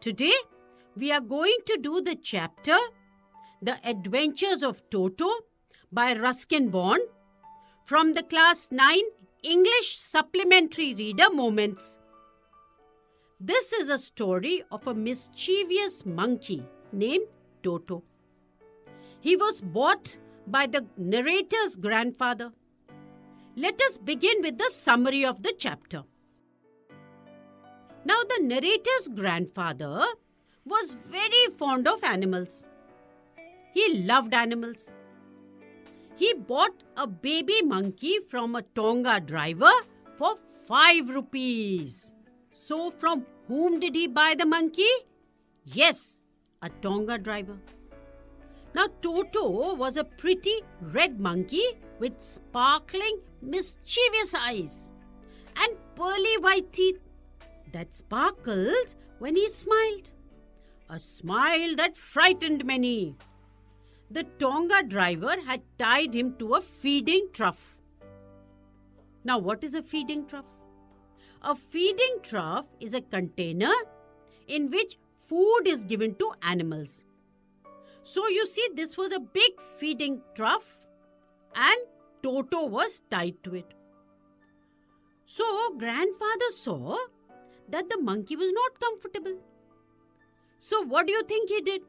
Today, we are going to do the chapter The Adventures of Toto by Ruskin Bond from the Class 9 English Supplementary Reader Moments. This is a story of a mischievous monkey named Toto. He was bought by the narrator's grandfather. Let us begin with the summary of the chapter. Now, the narrator's grandfather was very fond of animals. He loved animals. He bought a baby monkey from a Tonga driver for 5 rupees. So, from whom did he buy the monkey? Yes, a Tonga driver. Now, Toto was a pretty red monkey with sparkling, mischievous eyes and pearly white teeth that sparkled when he smiled. A smile that frightened many. The Tonga driver had tied him to a feeding trough. Now, what is a feeding trough? A feeding trough is a container in which food is given to animals. So, you see, this was a big feeding trough and Toto was tied to it. So, grandfather saw that the monkey was not comfortable. So, what do you think he did?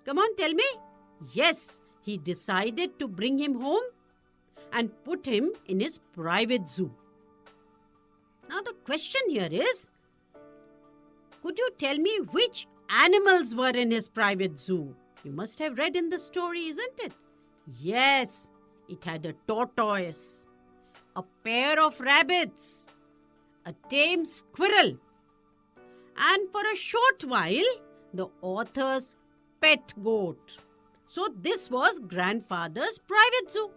Come on, tell me. Yes, he decided to bring him home and put him in his private zoo. Now, the question here is, could you tell me which animals were in his private zoo? You must have read in the story, isn't it? Yes, it had a tortoise, a pair of rabbits, a tame squirrel, and for a short while, the author's pet goat. So this was grandfather's private zoo.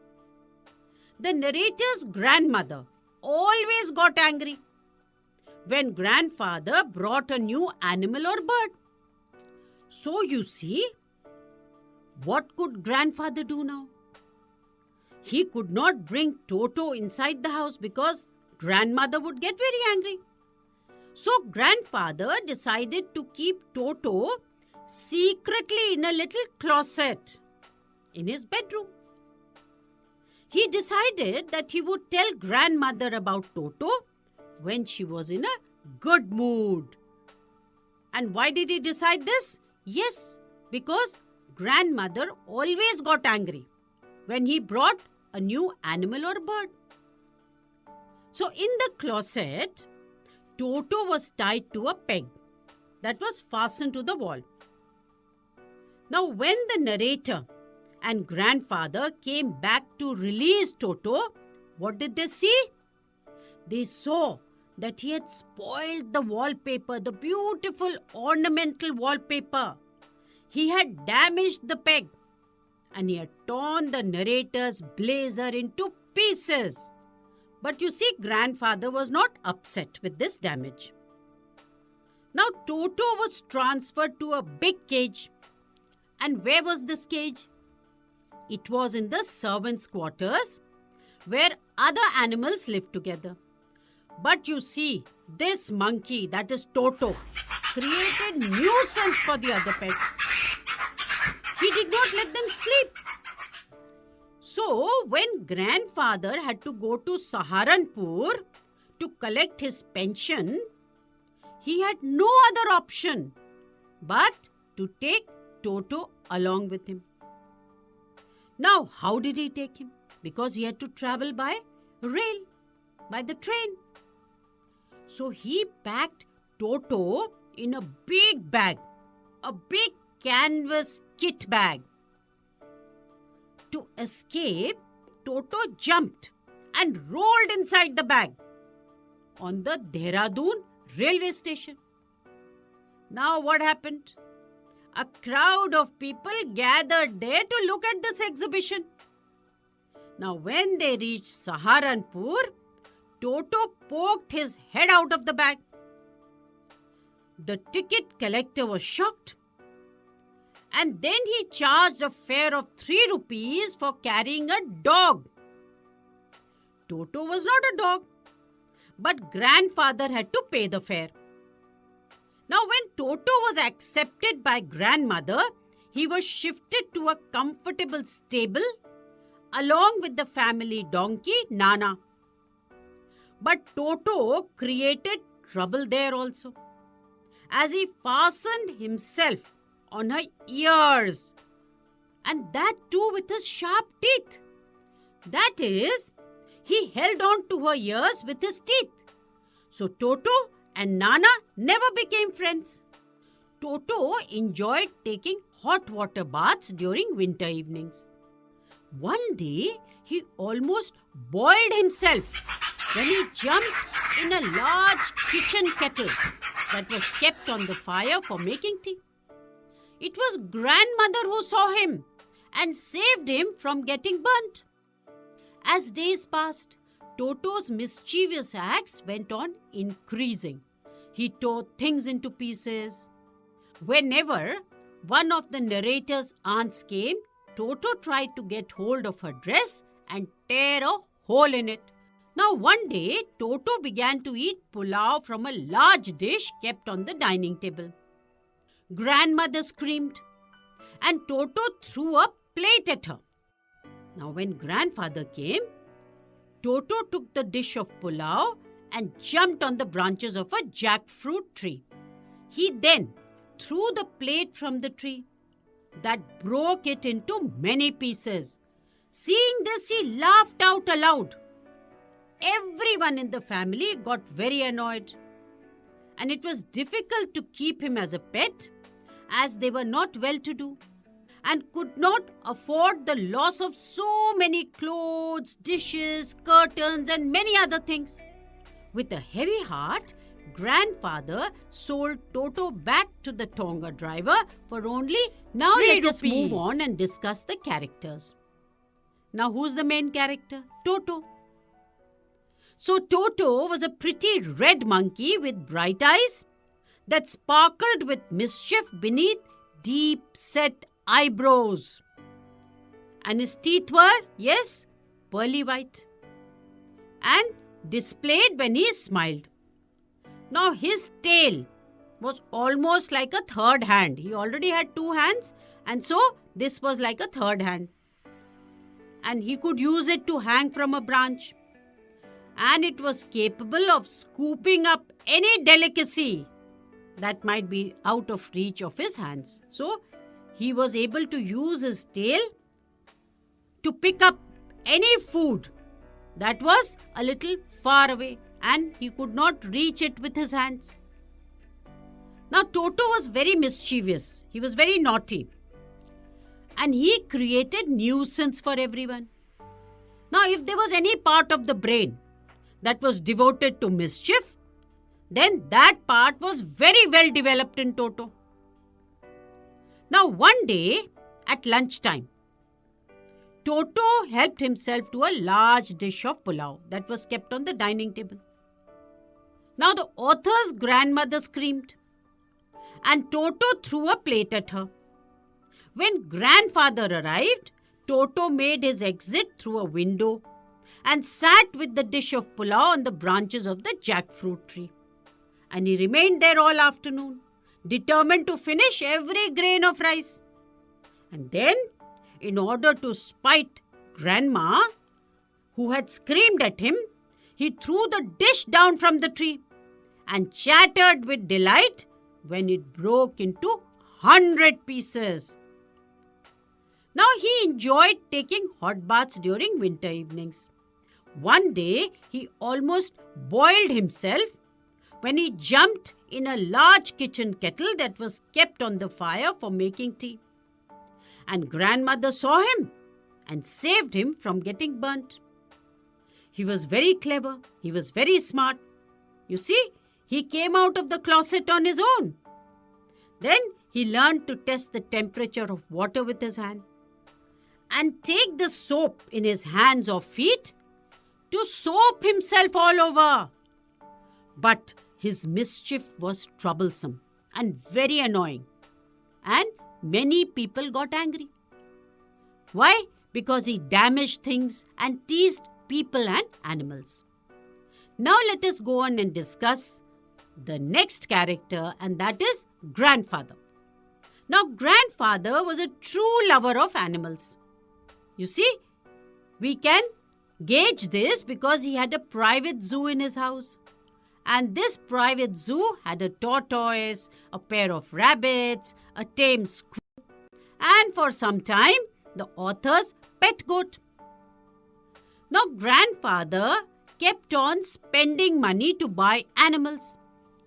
The narrator's grandmother always got angry when grandfather brought a new animal or bird. So you see, what could grandfather do now? He could not bring Toto inside the house because grandmother would get very angry. So grandfather decided to keep Toto secretly in a little closet in his bedroom. He decided that he would tell grandmother about Toto when she was in a good mood. And why did he decide this? Yes, because grandmother always got angry when he brought a new animal or bird. So in the closet, Toto was tied to a peg that was fastened to the wall. Now, when the narrator and grandfather came back to release Toto, what did they see? They saw that he had spoiled the wallpaper, the beautiful ornamental wallpaper. He had damaged the peg and he had torn the narrator's blazer into pieces. But you see, grandfather was not upset with this damage. Now, Toto was transferred to a big cage. And where was this cage? It was in the servants' quarters where other animals lived together. But you see, this monkey, that is Toto, created nuisance for the other pets. He did not let them sleep. So, when grandfather had to go to Saharanpur to collect his pension, he had no other option but to take Toto along with him. Now, how did he take him? Because he had to travel by rail, by the train. So, he packed Toto in a big bag, a big canvas kit bag. To escape, Toto jumped and rolled inside the bag on the Dehradun railway station. Now what happened? A crowd of people gathered there to look at this exhibition. Now when they reached Saharanpur, Toto poked his head out of the bag. The ticket collector was shocked. And then he charged a fare of 3 rupees for carrying a dog. Toto was not a dog, but grandfather had to pay the fare. Now, when Toto was accepted by grandmother, he was shifted to a comfortable stable along with the family donkey, Nana. But Toto created trouble there also, as he fastened himself on her ears, and that too with his sharp teeth. That is, he held on to her ears with his teeth. So Toto and Nana never became friends. Toto enjoyed taking hot water baths during winter evenings. One day, he almost boiled himself when he jumped in a large kitchen kettle that was kept on the fire for making tea. It was grandmother who saw him and saved him from getting burnt. As days passed, Toto's mischievous acts went on increasing. He tore things into pieces. Whenever one of the narrator's aunts came, Toto tried to get hold of her dress and tear a hole in it. Now one day, Toto began to eat pulao from a large dish kept on the dining table. Grandmother screamed, and Toto threw a plate at her. Now when grandfather came, Toto took the dish of pulao and jumped on the branches of a jackfruit tree. He then threw the plate from the tree. That broke it into many pieces. Seeing this, he laughed out aloud. Everyone in the family got very annoyed, and it was difficult to keep him as a pet, as they were not well-to-do and could not afford the loss of so many clothes, dishes, curtains, and many other things. With a heavy heart, grandfather sold Toto back to the Tonga driver for only now 3 let us rupees. move on and discuss the characters. Now who's the main character? Toto. So Toto was a pretty red monkey with bright eyes that sparkled with mischief beneath deep-set eyebrows. And his teeth were, yes, pearly white, and displayed when he smiled. Now his tail was almost like a third hand. He already had 2 hands, and so this was like a third hand. And he could use it to hang from a branch. And it was capable of scooping up any delicacy that might be out of reach of his hands. So he was able to use his tail to pick up any food that was a little far away, and he could not reach it with his hands. Now Toto was very mischievous. He was very naughty. And he created nuisance for everyone. Now if there was any part of the brain that was devoted to mischief, then that part was very well developed in Toto. Now one day at lunchtime, Toto helped himself to a large dish of pulao that was kept on the dining table. Now the author's grandmother screamed, and Toto threw a plate at her. When grandfather arrived, Toto made his exit through a window and sat with the dish of pulao on the branches of the jackfruit tree. And he remained there all afternoon, determined to finish every grain of rice. And then, in order to spite Grandma, who had screamed at him, he threw the dish down from the tree and chattered with delight when it broke into 100 pieces. Now he enjoyed taking hot baths during winter evenings. One day he almost boiled himself when he jumped in a large kitchen kettle that was kept on the fire for making tea. And grandmother saw him and saved him from getting burnt. He was very clever. He was very smart. You see, he came out of the closet on his own. Then he learned to test the temperature of water with his hand and take the soap in his hands or feet to soap himself all over. But his mischief was troublesome and very annoying, and many people got angry. Why? Because he damaged things and teased people and animals. Now let us go on and discuss the next character, and that is grandfather. Now, grandfather was a true lover of animals. You see, we can gauge this because he had a private zoo in his house. And this private zoo had a tortoise, a pair of rabbits, a tame squirrel, and for some time, the author's pet goat. Now, grandfather kept on spending money to buy animals,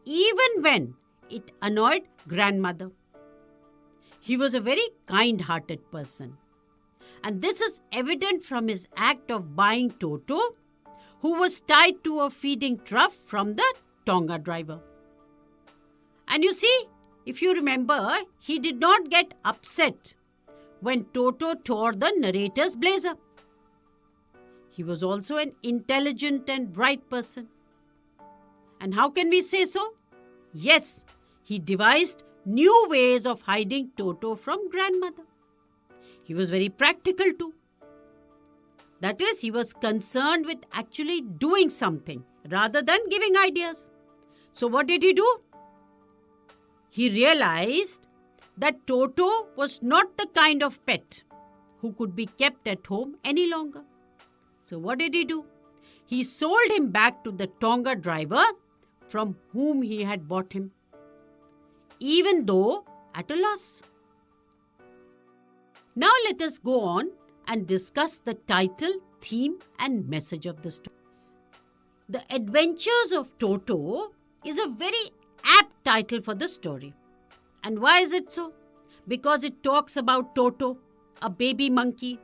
even when it annoyed grandmother. He was a very kind-hearted person. And this is evident from his act of buying Toto, who was tied to a feeding trough from the Tonga driver. And you see, if you remember, he did not get upset when Toto tore the narrator's blazer. He was also an intelligent and bright person. And how can we say so? Yes, he devised new ways of hiding Toto from grandmother. He was very practical too. That is, he was concerned with actually doing something rather than giving ideas. So what did he do? He realized that Toto was not the kind of pet who could be kept at home any longer. So what did he do? He sold him back to the Tonga driver from whom he had bought him, even though at a loss. Now let us go on and discuss the title, theme and message of the story. The Adventures of Toto is a very apt title for the story. And why is it so? Because it talks about Toto, a baby monkey,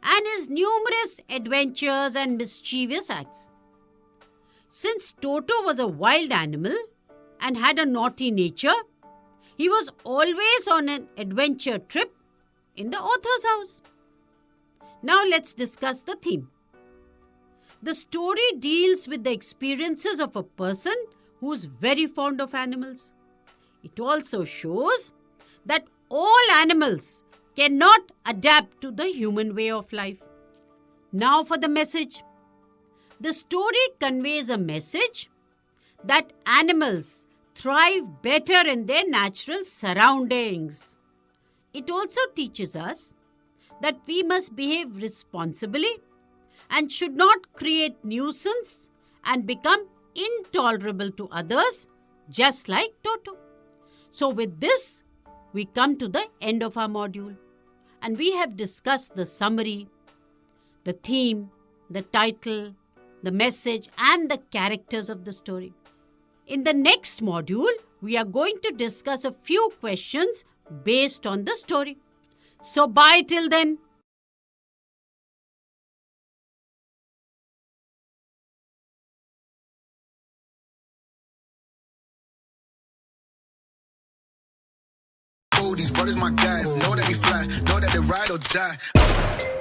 and his numerous adventures and mischievous acts. Since Toto was a wild animal and had a naughty nature, he was always on an adventure trip in the author's house. Now let's discuss the theme. The story deals with the experiences of a person who is very fond of animals. It also shows that all animals cannot adapt to the human way of life. Now for the message. The story conveys a message that animals thrive better in their natural surroundings. It also teaches us that we must behave responsibly and should not create nuisance and become intolerable to others, just like Toto. So with this, we come to the end of our module, and we have discussed the summary, the theme, the title, the message, and the characters of the story. In the next module, we are going to discuss a few questions based on the story. So bye till then. These brothers my guys, know that we fly, know that they ride or die.